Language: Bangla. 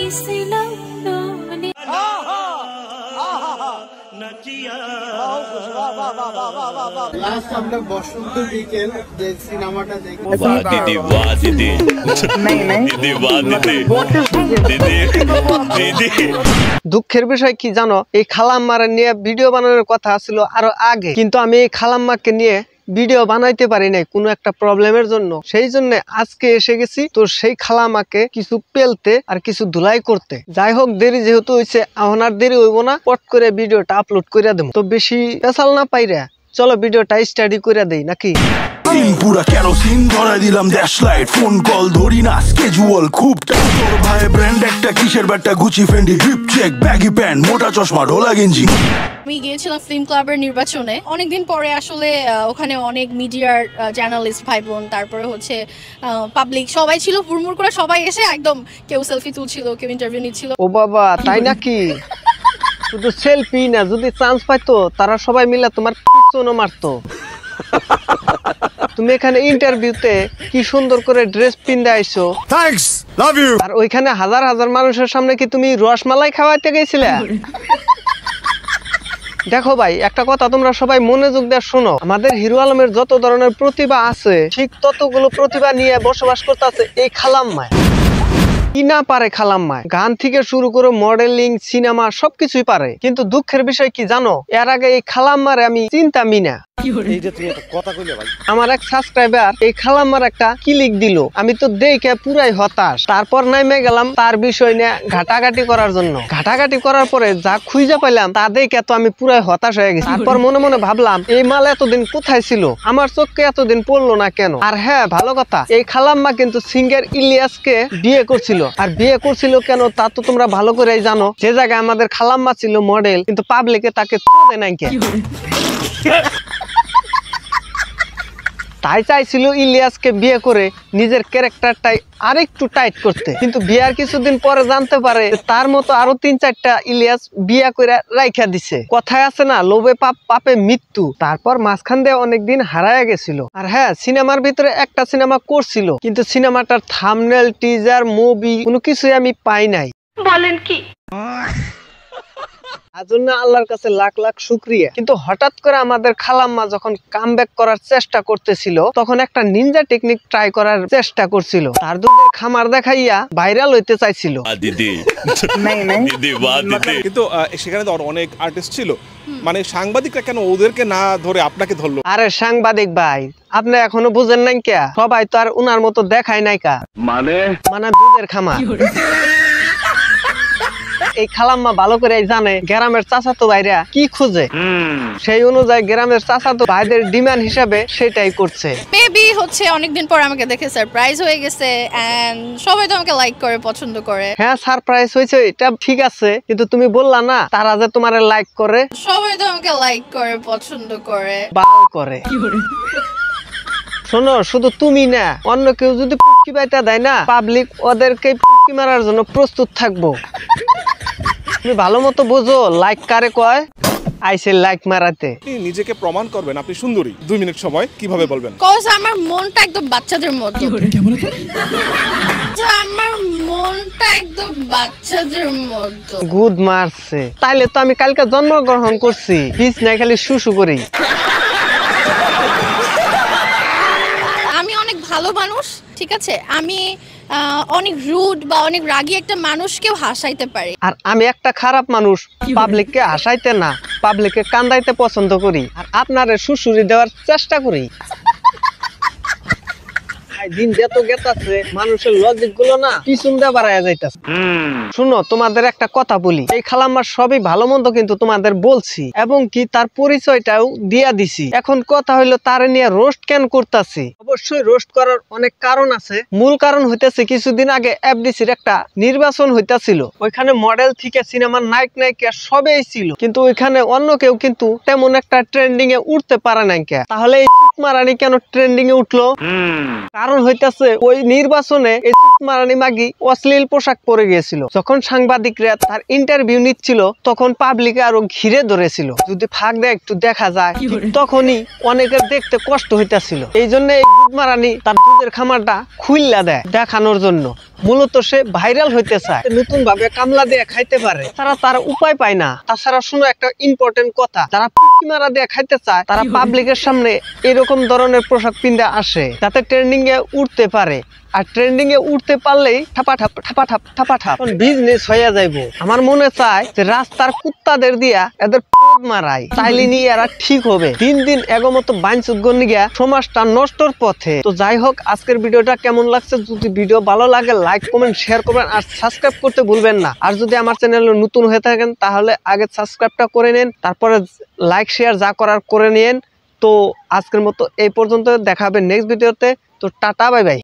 लास्ट हम लोग बसंत বিকেল যে সিনেমাটা দেখি दीदी वाह दीदी दीदी वाह दीदी दीदी দুঃখের বিষয় কি জানো, এই খালাম্মার নিয়ে ভিডিও বানানোর কথা ছিল আরো আগে, কিন্তু আমি এই খালাম্মাকে নিয়ে ভিডিও বানাইতে পারি নাই কোনো একটা প্রবলেমের জন্য। সেই জন্য আজকে এসে গেছি তো সেই খালাম্মাকে কিছু পেলতে আর কিছু ধুলাই করতে। যাই হোক, দেরি যেহেতু হয়েছে, এখন আর দেরি হইব না, পট করে ভিডিওটা আপলোড করে দেব। তো বেশি পেছাল না পাইরা চলো ভিডিওটা স্টাডি করে দেই নাকি। পুরা কেরোসিন ধরাই দিলাম ড্যাশ লাইট, ফোন কল ধরি না, স্কেজুয়াল খুব টাইট। তোর ভাই ব্র্যান্ড একটা কিসের ব্যাটটা, Gucci Fendi hip check, baggy pants, মোটা চশমা, ঢোলা গেঞ্জি। আমি গিয়েছিলাম ফিল্ম ক্লাবের নির্বাচনে অনেকদিন পরে। আসলে ওখানে অনেক মিডিয়ার জার্নালিস্ট ভাই বোন, তারপরে হচ্ছে পাবলিক সবাই ছিল, হুড়মুড় করে সবাই এসে একদম কেউ সেলফি তুলছিল, কেউ ইন্টারভিউ নিচ্ছিল। ও বাবা, তাই নাকি? শুধু সেলফি না, যদি চান্স পাইতো তারা সবাই মিলে তোমার পিছনও মারতো। তুমি এখানে ইন্টারভিউতে কি সুন্দর করে ড্রেস পিন্দে আইছো, থ্যাঙ্কস, লাভ ইউ। আর ওইখানে হাজার হাজার মানুষের সামনে কি তুমি রসমালাই খাওয়াইতে গেছিলে? দেখো ভাই, একটা কথা তোমরা সবাই মনোযোগ দিয়ে শোনো, আমাদের হিরো আলমের যত ধরনের প্রতিভা আছে ঠিক ততগুলো প্রতিভা নিয়ে বসবাস করতেছে এই খালাম্মায়। কি না পারে খালাম্মায়? গান থেকে শুরু করে মডেলিং, সিনেমা সবকিছুই পারে। কিন্তু দুঃখের বিষয় কি জানো, এর আগে এই খালাম্মারে আমি চিন্তামি না। আমার এক সাবস্ক্রাইবার এই খালাম্মার একটা ক্লিক দিল, আমি তো দেখে পুরাই হতাশ। তারপর নামে গেলাম তার বিষয় নিয়ে ঘাটাঘাটি করার জন্য। ঘাটাঘাটি করার পরে যা খুঁজে পাইলাম তা দেখে তো আমি পুরাই হতাশ হয়ে গেছি। তারপর মনে মনে ভাবলাম, এই মাল এতদিন কোথায় ছিল, আমার চোখকে এতদিন পড়লো না কেন? আর হ্যাঁ, ভালো কথা, এই খালাম্মা কিন্তু সিঙ্গার ইলিয়াসকে বিয়ে করছিল। আর বিয়ে করছিল কেন তা তো তোমরা ভালো করেই জানো। যে জায়গায় আমাদের খালাম্মা ছিল মডেল, কিন্তু পাবলিকে তাকে চোদে নাই কেন? তাই চাইছিল ইলিয়াসকে বিয়ে করে নিজের ক্যারেক্টারটাই আরেকটু টাইট করতে। কিন্তু বিয়ার কিছুদিন পরে জানতে পারে তার মতো আরো 3-4টা ইলিয়াস বিয়া করে রাইখা দিছে। কথায় আছে না, লোভে পাপ, পাপে মৃত্যু। তারপর মাঝখান দিয়ে অনেকদিন হারায় গেছিল। আর হ্যাঁ, সিনেমার ভিতরে একটা সিনেমা করছিল, কিন্তু সিনেমাটার থাম্বনেল, টিজার, মুভি কোনো কিছুই আমি পাই নাই। বলেন কি? আজন্য আল্লাহর কাছে লাখ লাখ শুকরিয়া। কিন্তু হঠাৎ করে আমাদের খালাম্মা যখন কামব্যাক করার চেষ্টা করতেছিল, তখন একটা নিনজা টেকনিক ট্রাই করার চেষ্টা করছিল। তার দুধের খামার দেখাইয়া ভাইরাল হইতে চাইছিল। दीदी दीदी वाह दीदी। কিন্তু সেখানে তো অনেক আর্টিস্ট ছিল, মানে সাংবাদিকরা কেন ওদেরকে না ধরে আপনাকে ধরলো? আরে সাংবাদিক ভাই, আপনি এখনো বুঝেন নাই কে? সবাই তো আর উনার মতো দেখায় নাই কা, মানে দুধের খামার। এই খালাম্মা ভালো করে জানে গ্রামের চাচাতো ভাইরা কি খুঁজে, সেই অনুযায়ী গ্রামের চাচাতো ভাইদের ডিমান্ড হিসাবে সেটাই করছে। বেবি হচ্ছে অনেকদিন পর আমাকে দেখে সারপ্রাইজ হয়ে গেছে, এন্ড সবাই তো আমাকে লাইক করে, পছন্দ করে। হ্যাঁ, সারপ্রাইজ হয়েছে, এটা ঠিক আছে, কিন্তু তুমি বললা না তারা যে তোমার লাইক করে। সবাই তো আমাকে লাইক করে, পছন্দ করে, বাল করে। শোনো, শুধু তুমি না, অন্য কেউ যদি পুটকি বাইটা দেয় না, পাবলিক ওদেরকে পুটকি মারার জন্য প্রস্তুত থাকবো। তুমি ভালো মতো বোঝো লাইক কারে কয়। আইসে লাইক মারাতে। আপনি নিজেকে প্রমাণ করবেন আপনি সুন্দরী, 2 মিনিট সময়, কিভাবে বলবেন? কজ আমার মনটা একদম বাচ্চাদের মতো। আমার মনটা একদম বাচ্চাদের মতো। গুড মারছে। তাইলে তো আমি কালকে জন্মগ্রহণ করছি, পিছ নাই খালি শুশু করি। আমি অনেক ভালো মানুষ, ঠিক আছে? আমি অনেক রুড বা অনেক রাগী একটা মানুষকেও হাসাইতে পারি। আর আমি একটা খারাপ মানুষ, পাবলিককে হাসাইতে না, পাবলিককে কান্দাইতে পছন্দ করি। আর আপনারে সুশুরি দেওয়ার চেষ্টা করি। দিন যত গেতাছে মানুষের লজিক গুলো না পিছন দিয়ে বাড়াইয়া যাইতাছে। শুনো, তোমাদের একটা কথা বলি, এই খালাম্মার সবই ভালো মন্দ কিন্তু তোমাদের বলছি, এবং কি তার পরিচয়টাও দিয়া দিছি। এখন কথা হইলো তারে নিয়ে রোস্ট কেন করতেছি। অবশ্যই রোস্ট করার অনেক কারণ আছে। মূল কারণ হইতেছে কিছুদিন আগে এফডিসির একটা নির্বাচন হইতাছিল। ওইখানে মডেল থেকে সিনেমার নায়ক নায়িকা সবই ছিল, কিন্তু ওইখানে অন্য কেউ কিন্তু তেমন একটা ট্রেন্ডিং এ উঠতে পারে নাই। তাহলে এই চুকমারানি কেন ট্রেন্ডিং এ উঠলো? কারণ কারণ হইতাছে ওই নির্বাচনে এই মারানি মাগি অশ্লীল পোশাক পরে গিয়েছিল। যখন সাংবাদিকরা তার ইন্টারভিউ নিচ্ছিল তখন পাবলিকে আরো ঘিরে ধরেছিল, যদি ফাঁক দেয় একটু দেখা যায়, তখনই অনেকের দেখতে কষ্ট হইতাছিল। এই জন্য এই মারানি তার দুধের খামারটা খুইল্লা দেয় দেখানোর জন্য। মূলত সে ভাইরাল হইতে চায়, নতুন ভাবে কামলা দিয়ে খাইতে পারে, তার উপায় পায় না। তাছাড়া শুনো একটা ইম্পর্টেন্ট কথা, যারা পুঁকি মারা দিয়ে খাইতে চায় তারা পাবলিকের সামনে এরকম ধরনের পোশাক পিন্দে আসে যাতে ট্রেন্ডিং এ উঠতে পারে। আর ট্রেন্ডিং এ উঠতে পারলেই ঠাপাঠাপ বিজনেস হয়ে যাইবো। আমার মনে চায় যে রাস্তার কুত্তাদের দিয়া এদের মারাই, তাইলে নিয়ে এরা ঠিক হবে। দিন দিন এগোমতো বাইনচুদ্গণ গিয়া সমাজটা নষ্টর পথে। তো যাই হোক, আজকের ভিডিওটা কেমন লাগছে, যদি ভিডিও ভালো লাগে লাইক কমেন্ট শেয়ার করবেন আর সাবস্ক্রাইব করতে ভুলবেন না। আর যদি আমার চ্যানেলে নতুন হয়ে থাকেন তাহলে আগে সাবস্ক্রাইবটা করে নেন, তারপরে লাইক শেয়ার যা করার করে নিন। তো আজকের মতো এই পর্যন্ত, দেখা হবে নেক্সট ভিডিওতে। তো টাটা, বাই বাই।